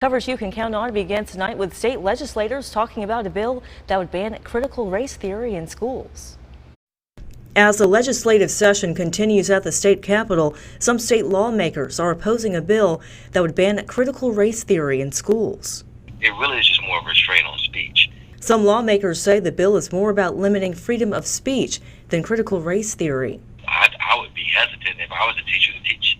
Coverage you can count on begins tonight with state legislators talking about a bill that would ban critical race theory in schools. As the legislative session continues at the state capitol, some state lawmakers are opposing a bill that would ban critical race theory in schools. It really is just more of a restraint on speech. Some lawmakers say the bill is more about limiting freedom of speech than critical race theory. I would be hesitant if I was a teacher to teach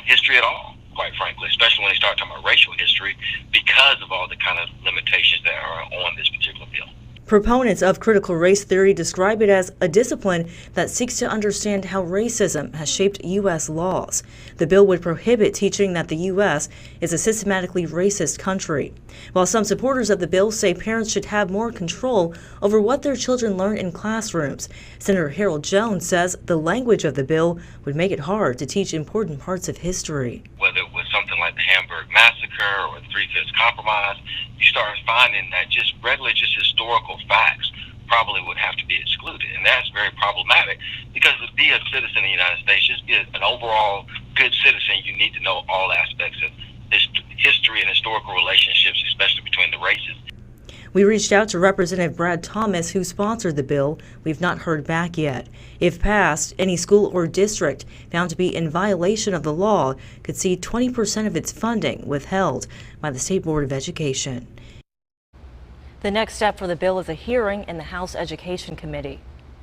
history at all, quite frankly, especially when they start talking about racial history, because of all the kind of limitations that are on this particular bill. Proponents of critical race theory describe it as a discipline that seeks to understand how racism has shaped U.S. laws. The bill would prohibit teaching that the U.S. is a systematically racist country. While some supporters of the bill say parents should have more control over what their children learn in classrooms, Senator Harold Jones says the language of the bill would make it hard to teach important parts of history. Whether it was something like the Hamburg Massacre or the Three-Fifths Compromise, you start finding that just historical facts probably would have to be excluded, and that's very problematic because to be a citizen in the United States, just be an overall good citizen, you need to know all aspects of history and historical relationships, especially between the races. We reached out to Representative Brad Thomas, who sponsored the bill. We've not heard back yet. If passed, any school or district found to be in violation of the law could see 20% of its funding withheld by the State Board of Education. The next step for the bill is a hearing in the House Education Committee.